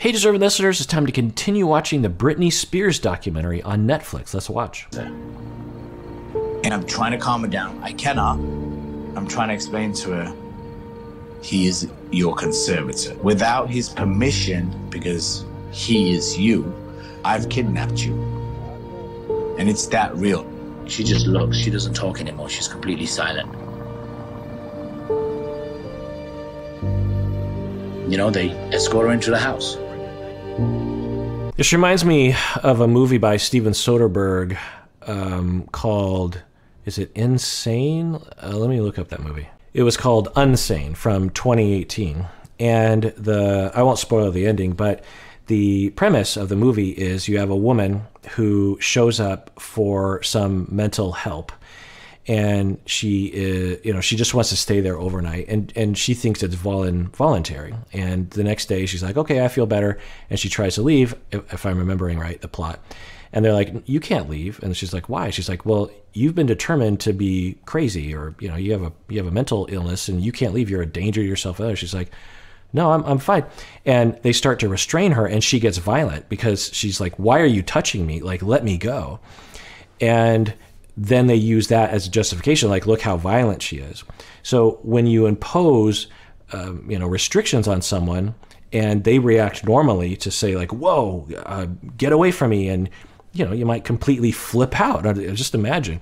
Hey, deserving listeners, it's time to continue watching the Britney Spears documentary on Netflix. Let's watch. And I'm trying to calm her down. I cannot. I'm trying to explain to her, he is your conservator. Without his permission, because he is you, I've kidnapped you. And it's that real. She just looks. She doesn't talk anymore. She's completely silent. You know, they escort her into the house. This reminds me of a movie by Steven Soderbergh called, is it Insane? Let me look up that movie. It was called Unsane from 2018. And I won't spoil the ending, but the premise of the movie is you have a woman who shows up for some mental help. And she is, she just wants to stay there overnight, and she thinks it's voluntary. And the next day she's like, okay, I feel better. And she tries to leave, if I'm remembering right, the plot. And they're like, you can't leave. And she's like, why? She's like, well, you've been determined to be crazy, or, you have a mental illness and you can't leave. You're a danger to yourself and others. She's like, no, I'm fine. And they start to restrain her, and she gets violent because she's like, why are you touching me? Like, let me go. And then they use that as a justification, like, look how violent she is. So when you impose, restrictions on someone and they react normally to say like, whoa, get away from me. And, you might completely flip out. Just imagine.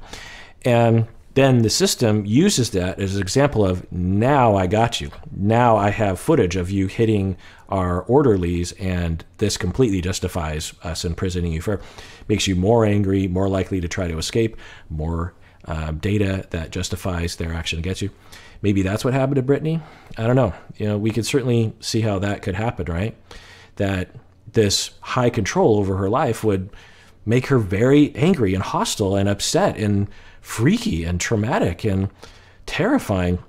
And then the system uses that as an example of, now I got you. Now I have footage of you hitting our orderlies, and this completely justifies us imprisoning you. Makes you more angry, more likely to try to escape, more data that justifies their action against you. Maybe that's what happened to Britney. I don't know. We could certainly see how that could happen, right? That this high control over her life would make her very angry and hostile and upset and freaky and traumatic and terrifying.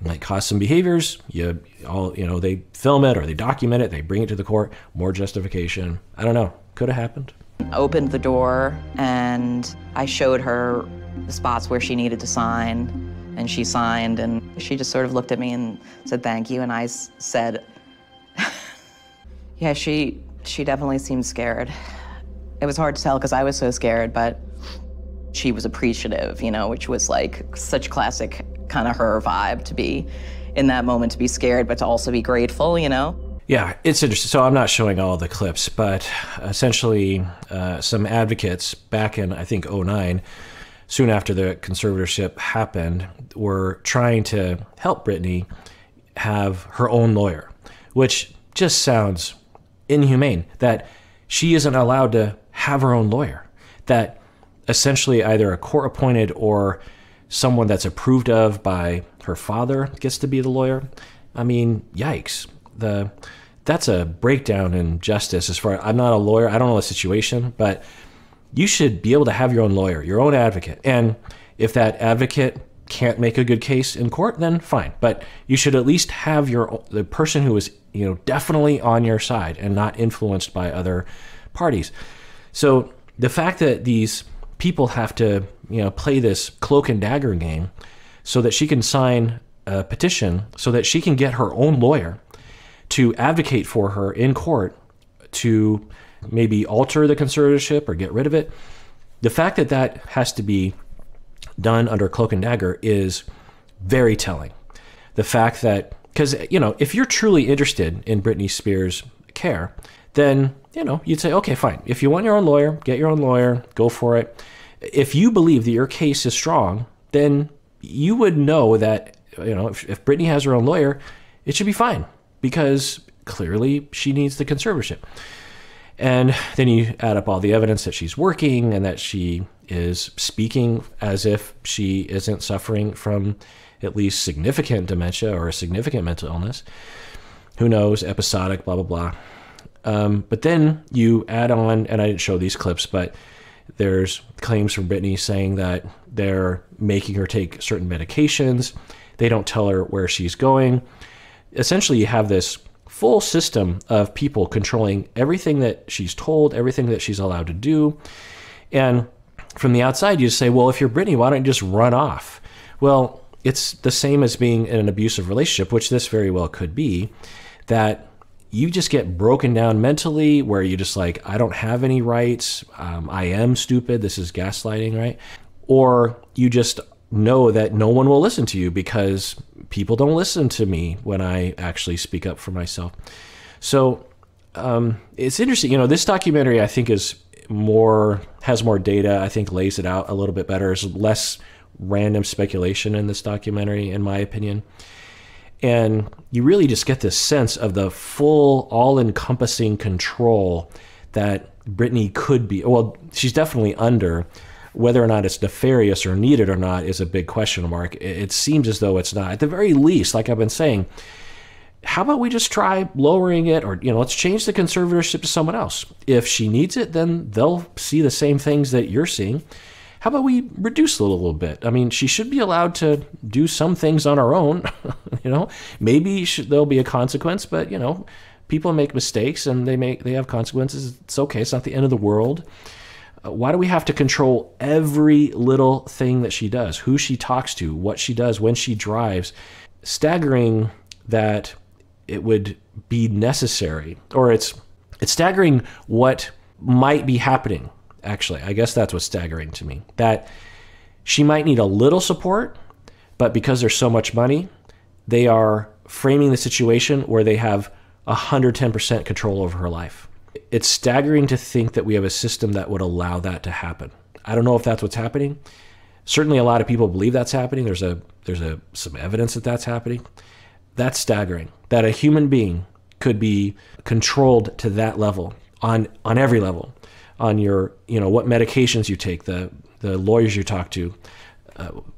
Might cause some behaviors. They film it or they document it. They bring it to the court. More justification. I don't know. Could have happened. Opened the door and I showed her the spots where she needed to sign, and she signed, and she just sort of looked at me and said thank you, and I said, yeah, she definitely seemed scared. It was hard to tell because I was so scared, but she was appreciative, which was like such classic kind of her vibe, to be in that moment, to be scared, but to also be grateful, Yeah, it's interesting. So I'm not showing all the clips, but essentially some advocates back in, I think, 2009, soon after the conservatorship happened, were trying to help Britney have her own lawyer, which just sounds inhumane, that she isn't allowed to have her own lawyer, that essentially either a court-appointed or someone that's approved of by her father gets to be the lawyer. I mean, yikes. That's a breakdown in justice. As far, I'm not a lawyer, I don't know the situation, but you should be able to have your own lawyer, your own advocate. And if that advocate can't make a good case in court, then fine. But you should at least have the person who is, definitely on your side and not influenced by other parties. So the fact that these people have to, play this cloak and dagger game so that she can sign a petition so that she can get her own lawyer to advocate for her in court to maybe alter the conservatorship or get rid of it. The fact that that has to be done under cloak and dagger is very telling. The fact that, because, if you're truly interested in Britney Spears' care, then, you'd say, okay, fine. If you want your own lawyer, get your own lawyer, go for it. If you believe that your case is strong, then you would know that, if Britney has her own lawyer, it should be fine, because clearly she needs the conservatorship. And then you add up all the evidence that she's working and that she is speaking as if she isn't suffering from at least significant dementia or a significant mental illness. Who knows, episodic, blah, blah, blah. But then you add on, and I didn't show these clips, but there's claims from Britney saying that they're making her take certain medications. They don't tell her where she's going. Essentially, you have this full system of people controlling everything that she's told, everything that she's allowed to do. And from the outside, you just say, well, if you're Britney, why don't you just run off? Well, it's the same as being in an abusive relationship, which this very well could be, that you just get broken down mentally where you just like, I don't have any rights. I am stupid. This is gaslighting, right? Or you just know that no one will listen to you because people don't listen to me when I actually speak up for myself. So it's interesting. This documentary I think has more data. I think lays it out a little bit better. There's less random speculation in this documentary, in my opinion. And you really just get this sense of the full, all-encompassing control that Britney could be. Well, she's definitely under. Whether or not it's nefarious or needed or not is a big question mark. It seems as though it's not. At the very least, like I've been saying, how about we just try lowering it, or let's change the conservatorship to someone else. If she needs it, then they'll see the same things that you're seeing. How about we reduce it a little bit? I mean, she should be allowed to do some things on her own. Maybe there'll be a consequence, but people make mistakes and they have consequences. It's okay. It's not the end of the world. Why do we have to control every little thing that she does, who she talks to, what she does, when she drives? Staggering that it would be necessary, or it's staggering what might be happening. Actually, I guess that's what's staggering to me, that she might need a little support, but because there's so much money, they are framing the situation where they have 110% control over her life. It's staggering to think that we have a system that would allow that to happen. I don't know if that's what's happening. Certainly a lot of people believe that's happening. There's some evidence that that's happening. That's staggering, that a human being could be controlled to that level, on every level. On your, what medications you take, the lawyers you talk to,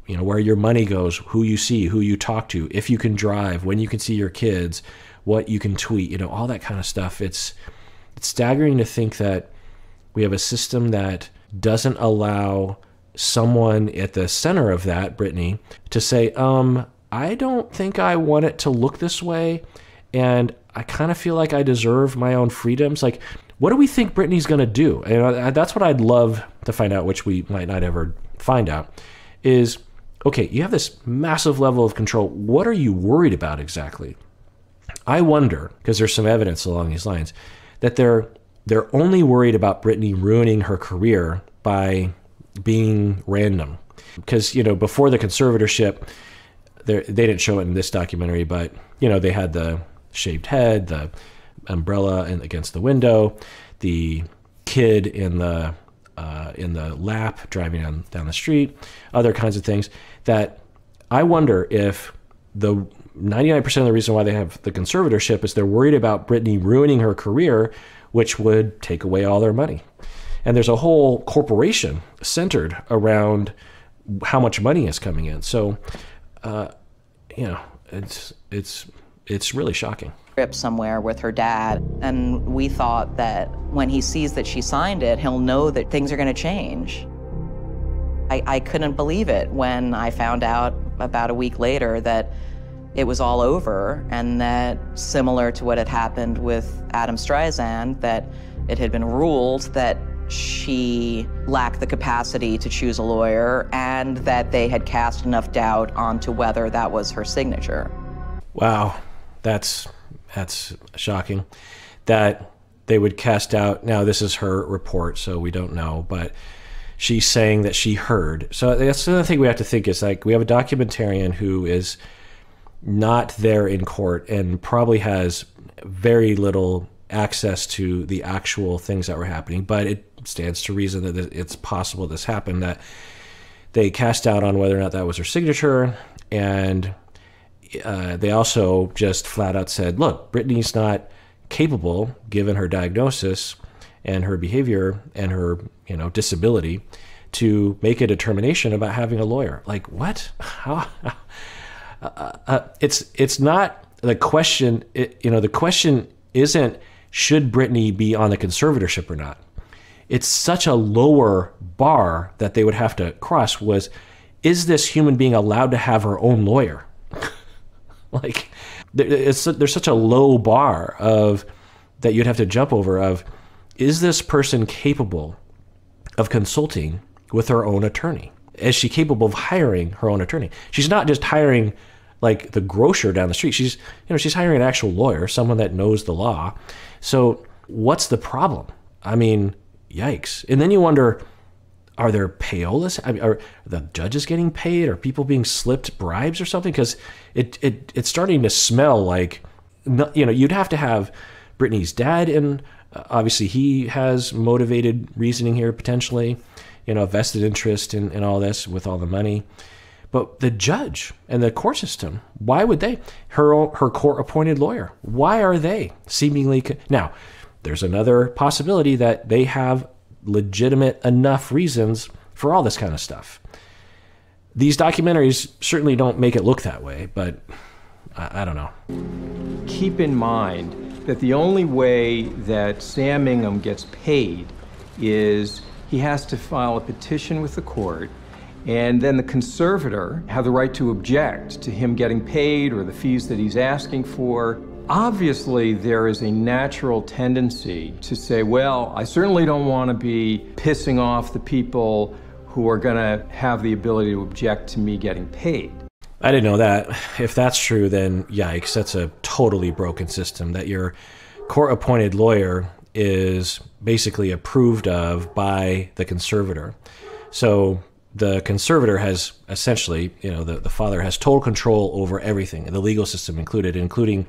where your money goes, who you see, who you talk to, if you can drive, when you can see your kids, what you can tweet, all that kind of stuff. It's staggering to think that we have a system that doesn't allow someone at the center of that, Britney, to say, I don't think I want it to look this way, and I kind of feel like I deserve my own freedoms. Like, what do we think Britney's going to do? That's what I'd love to find out, which we might not ever find out, is, okay, you have this massive level of control. What are you worried about exactly? I wonder, because there's some evidence along these lines, that they're only worried about Britney ruining her career by being random. Because, before the conservatorship, they didn't show it in this documentary, but, they had the shaved head, the umbrella against the window, the kid in the lap driving down the street, other kinds of things, that I wonder if the 99% of the reason why they have the conservatorship is they're worried about Britney ruining her career, which would take away all their money. And there's a whole corporation centered around how much money is coming in. So, it's really shocking. Trip somewhere with her dad, and we thought that when he sees that she signed it, he'll know that things are going to change. I couldn't believe it when I found out about a week later that it was all over, and that, similar to what had happened with Adam Streisand, that it had been ruled that she lacked the capacity to choose a lawyer, and that they had cast enough doubt onto whether that was her signature. Wow, that's shocking that they would cast out. Now, this is her report, so we don't know, but she's saying that she heard. So that's another thing we have to think is, like, we have a documentarian who is not there in court and probably has very little access to the actual things that were happening, but it stands to reason that it's possible this happened, that they cast doubt on whether or not that was her signature. And they also just flat out said, look, Britney's not capable, given her diagnosis and her behavior and her disability, to make a determination about having a lawyer. Like, what? How? It's not the question. The question isn't, should Britney be on the conservatorship or not? It's such a lower bar that they would have to cross was, is this human being allowed to have her own lawyer? Like, there's such a low bar that you'd have to jump over of, is this person capable of consulting with her own attorney? Is she capable of hiring her own attorney? She's not just hiring like the grocer down the street. She's hiring an actual lawyer, someone that knows the law. So what's the problem? I mean, yikes. And then you wonder, are there payolas? I mean, are the judges getting paid? Are people being slipped bribes or something? Because it's starting to smell like, you'd have to have Brittany's dad, and obviously he has motivated reasoning here potentially, a vested interest in all this with all the money. But the judge and the court system, why would they? Her court-appointed lawyer, why are they seemingly... Now, there's another possibility that they have legitimate enough reasons for all this kind of stuff. These documentaries certainly don't make it look that way, but I don't know. Keep in mind that the only way that Sam Ingham gets paid is he has to file a petition with the court, and then the conservator have the right to object to him getting paid or the fees that he's asking for. Obviously, there is a natural tendency to say, well, I certainly don't want to be pissing off the people who are going to have the ability to object to me getting paid. I didn't know that. If that's true, then yikes, that's a totally broken system, that your court-appointed lawyer is basically approved of by the conservator. So the conservator has essentially, the father has total control over everything, the legal system included, including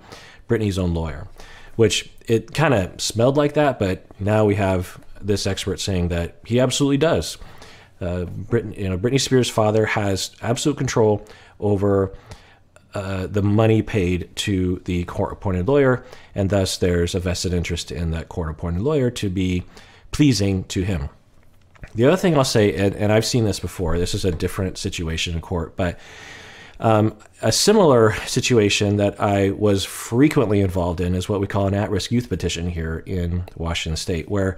Brittany's own lawyer, which it kind of smelled like that, but now we have this expert saying that he absolutely does. Britney Spears' father has absolute control over the money paid to the court-appointed lawyer, and thus there's a vested interest in that court-appointed lawyer to be pleasing to him. The other thing I'll say, and I've seen this before, this is a different situation in court, but a similar situation that I was frequently involved in is what we call an at-risk youth petition here in Washington State, where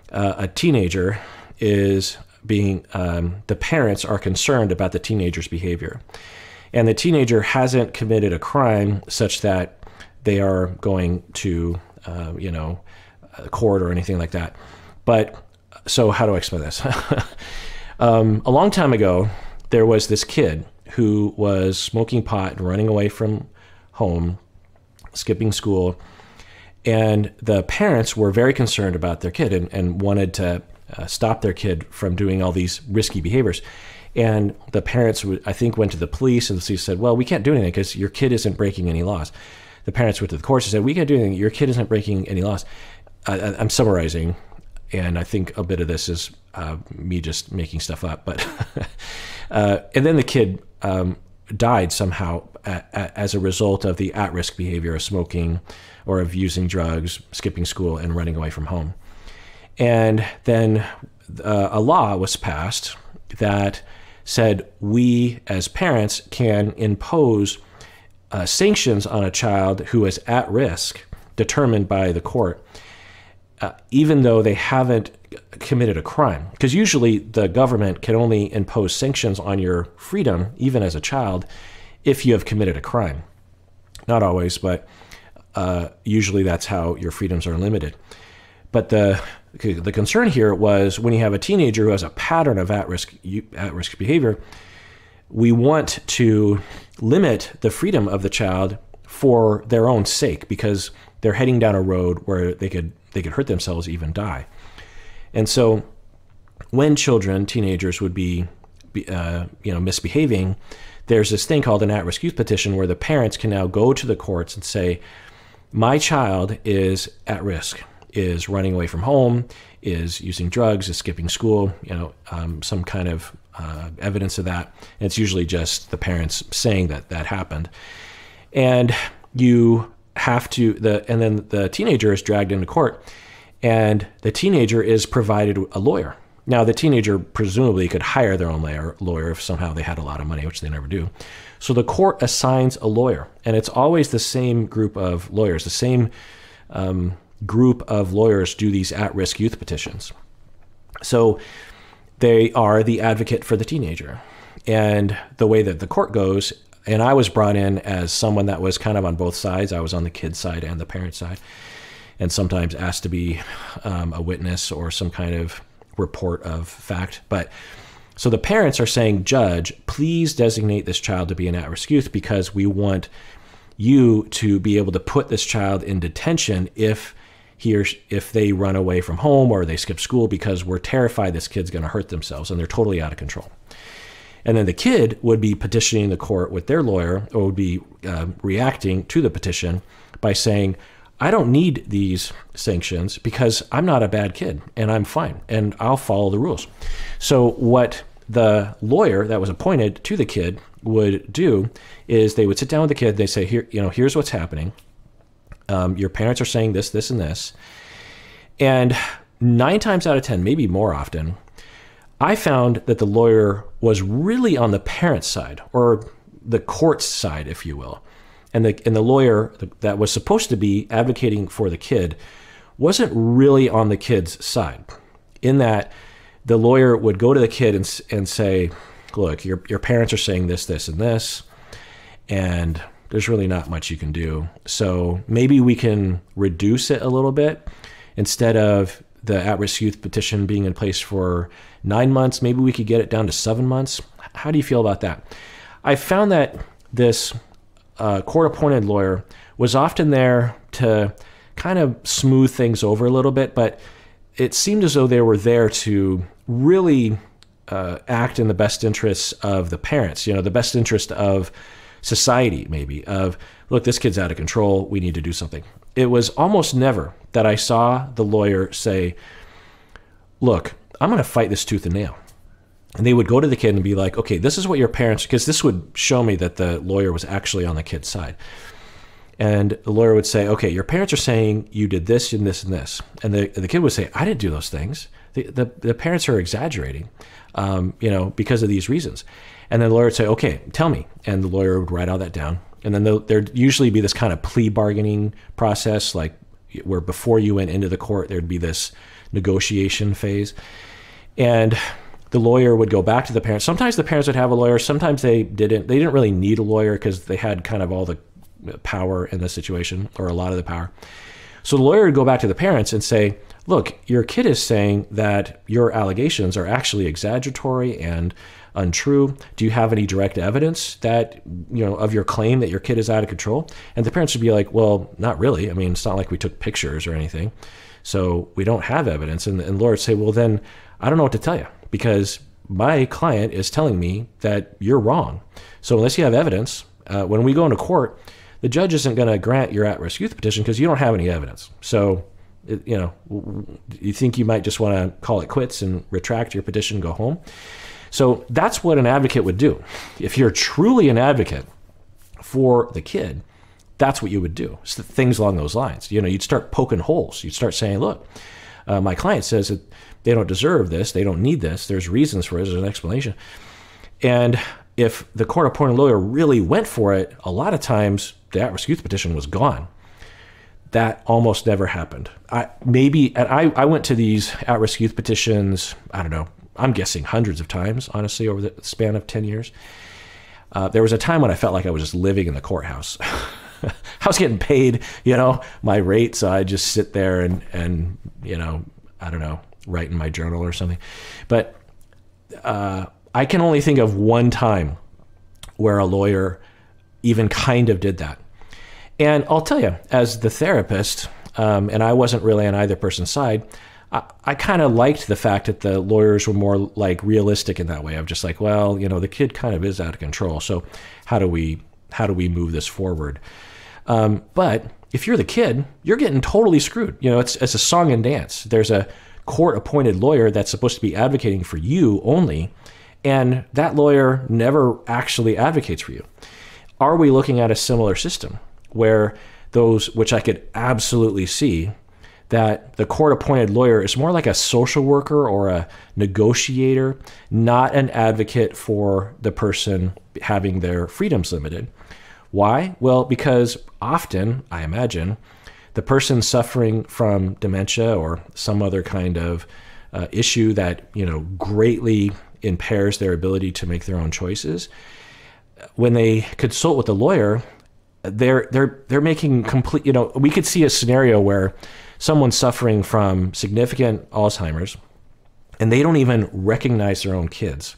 a teenager is being, the parents are concerned about the teenager's behavior. And the teenager hasn't committed a crime such that they are going to, court or anything like that. But so how do I explain this? A long time ago, there was this kid who was smoking pot and running away from home, skipping school. And the parents were very concerned about their kid and wanted to stop their kid from doing all these risky behaviors. And the parents, I think, went to the police, and the police said, well, we can't do anything because your kid isn't breaking any laws. The parents went to the courts and said, we can't do anything. Your kid isn't breaking any laws. I'm summarizing, and I think a bit of this is me just making stuff up. But and then the kid died somehow as a result of the at-risk behavior of smoking or of using drugs, skipping school, and running away from home. And then a law was passed that said we as parents can impose sanctions on a child who is at risk, determined by the court, even though they haven't committed a crime. Because usually the government can only impose sanctions on your freedom, even as a child, if you have committed a crime. Not always, but usually that's how your freedoms are limited. But the concern here was when you have a teenager who has a pattern of at-risk behavior, we want to limit the freedom of the child for their own sake because they're heading down a road where they could hurt themselves, even die. And so when children, teenagers would be misbehaving, there's this thing called an at-risk youth petition where the parents can now go to the courts and say, my child is at risk, is running away from home, is using drugs, is skipping school, some kind of evidence of that. And it's usually just the parents saying that that happened. And you have to, and then the teenager is dragged into court, and the teenager is provided a lawyer. Now, the teenager presumably could hire their own lawyer if somehow they had a lot of money, which they never do. So the court assigns a lawyer, and it's always the same group of lawyers, the same group of lawyers do these at-risk youth petitions. So they are the advocate for the teenager. And the way that the court goes, and I was brought in as someone that was kind of on both sides. I was on the kid's side and the parent side, and sometimes asked to be a witness or some kind of report of fact. But So the parents are saying, judge, please designate this child to be an at-risk youth because we want you to be able to put this child in detention if they run away from home or they skip school because we're terrified this kid's going to hurt themselves and they're totally out of control. And then the kid would be petitioning the court with their lawyer or would be reacting to the petition by saying, I don't need these sanctions because I'm not a bad kid and I'm fine and I'll follow the rules. So what the lawyer that was appointed to the kid would do is they would sit down with the kid. They say, here, here's what's happening. Your parents are saying this, this, and this. And 9 times out of 10, maybe more often, I found that the lawyer was really on the parent's side or the court's side, if you will. And the lawyer that was supposed to be advocating for the kid wasn't really on the kid's side, in that the lawyer would go to the kid and say, look, your parents are saying this, this, and this, and there's really not much you can do. So maybe we can reduce it a little bit. Instead of the at-risk youth petition being in place for 9 months, maybe we could get it down to 7 months. How do you feel about that? I found that this court-appointed lawyer was often there to kind of smooth things over a little bit, but it seemed as though they were there to really act in the best interests of the parents, the best interest of society, maybe, of, look, this kid's out of control, we need to do something. It was almost never that I saw the lawyer say, look, I'm going to fight this tooth and nail. And they would go to the kid and be like, okay, this is what your parents, because this would show me that the lawyer was actually on the kid's side. And the lawyer would say, okay, your parents are saying you did this and this and this. And the kid would say, I didn't do those things. The parents are exaggerating, because of these reasons. And then the lawyer would say, okay, tell me. And the lawyer would write all that down. And then there'd usually be this kind of plea bargaining process, like where before you went into the court, there'd be this negotiation phase. And the lawyer would go back to the parents. Sometimes the parents would have a lawyer. Sometimes they didn't. They didn't really need a lawyer because they had kind of all the power in the situation, or a lot of the power. So the lawyer would go back to the parents and say, look, your kid is saying that your allegations are actually exaggeratory and untrue. Do you have any direct evidence that, of your claim that your kid is out of control? And the parents would be like, well, not really. I mean, it's not like we took pictures or anything. So we don't have evidence. And the lawyer would say, well, then I don't know what to tell you, because my client is telling me that you're wrong. So unless you have evidence, when we go into court, the judge isn't going to grant your at-risk youth petition because you don't have any evidence. So, you think you might just want to call it quits and retract your petition and go home. So that's what an advocate would do. If you're truly an advocate for the kid, that's what you would do. So things along those lines. You'd start poking holes. You'd start saying, look, my client says that they don't deserve this. They don't need this. There's reasons for it. There's an explanation. And if the court-appointed lawyer really went for it, a lot of times the at-risk youth petition was gone. That almost never happened. I went to these at-risk youth petitions, I don't know, I'm guessing hundreds of times, honestly, over the span of 10 years. There was a time when I felt like I was just living in the courthouse. I was getting paid, my rate, so I'd just sit there and I don't know, write in my journal or something. But I can only think of one time where a lawyer even kind of did that. And I'll tell you, as the therapist, and I wasn't really on either person's side, I kind of liked the fact that the lawyers were more like realistic in that way. I'm just like, well, the kid kind of is out of control. So how do we move this forward? But if you're the kid, you're getting totally screwed. It's a song and dance. There's a court-appointed lawyer that's supposed to be advocating for you only, and that lawyer never actually advocates for you. Are we looking at a similar system where those, which I could absolutely see, that the court-appointed lawyer is more like a social worker or a negotiator, not an advocate for the person having their freedoms limited? Why? Well, because often, I imagine, the person suffering from dementia or some other kind of issue that greatly impairs their ability to make their own choices, when they consult with the lawyer, they're making complete, we could see a scenario where someone's suffering from significant Alzheimer's and they don't even recognize their own kids.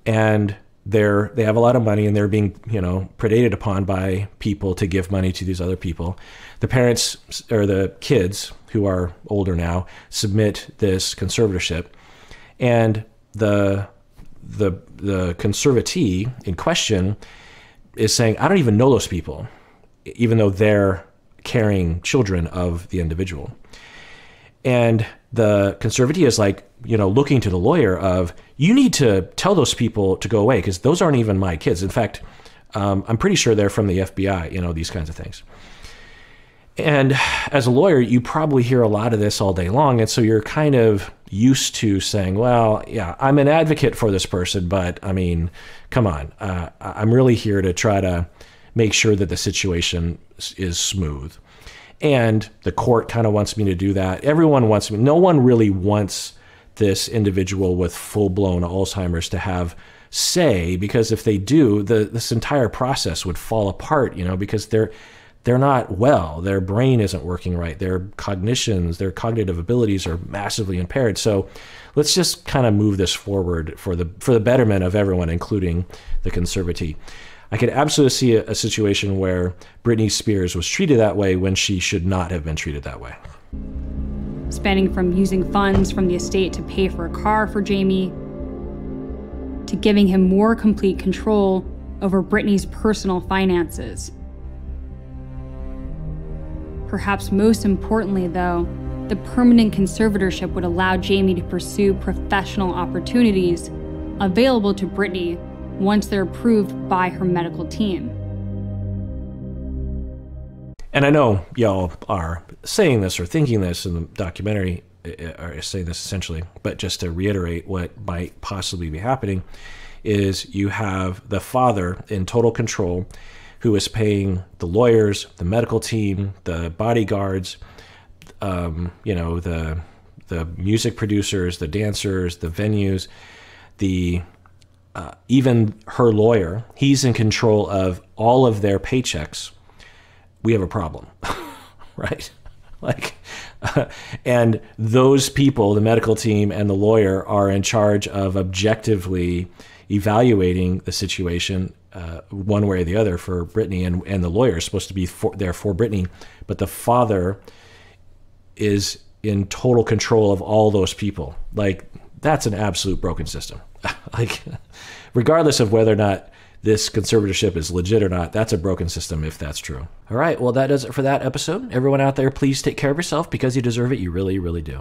and they have a lot of money, and they're being, predated upon by people to give money to these other people. The parents, or the kids who are older now, submit this conservatorship, and the conservatee in question is saying, I don't even know those people, even though they're caring children of the individual. And the conservatee is like, looking to the lawyer of, you need to tell those people to go away because those aren't even my kids. In fact, I'm pretty sure they're from the FBI, these kinds of things. And as a lawyer, you probably hear a lot of this all day long. And so you're kind of used to saying, well, yeah, I'm an advocate for this person, but I mean, come on. I'm really here to try to make sure that the situation is smooth. And the court kind of wants me to do that. Everyone wants me. No one really wants this individual with full-blown Alzheimer's to have say, because if they do, this entire process would fall apart, because they're not well. Their brain isn't working right. Their cognitions, their cognitive abilities are massively impaired. So let's just kind of move this forward for the betterment of everyone, including the conservatee. I could absolutely see a situation where Britney Spears was treated that way when she should not have been treated that way. Spanning from using funds from the estate to pay for a car for Jamie, to giving him more complete control over Britney's personal finances. Perhaps most importantly, though, the permanent conservatorship would allow Jamie to pursue professional opportunities available to Britney once they're approved by her medical team. And I know y'all are saying this or thinking this in the documentary, or saying this essentially, but just to reiterate what might possibly be happening is you have the father in total control who is paying the lawyers, the medical team, the bodyguards, the music producers, the dancers, the venues, even her lawyer. He's in control of all of their paychecks. We have a problem, right? And those people, the medical team and the lawyer, are in charge of objectively evaluating the situation one way or the other for Britney, and the lawyer is supposed to be there for Britney, but the father is in total control of all those people. That's an absolute broken system. Regardless of whether or not this conservatorship is legit or not, that's a broken system if that's true. All right, well, that does it for that episode. Everyone out there, please take care of yourself because you deserve it. You really, really do.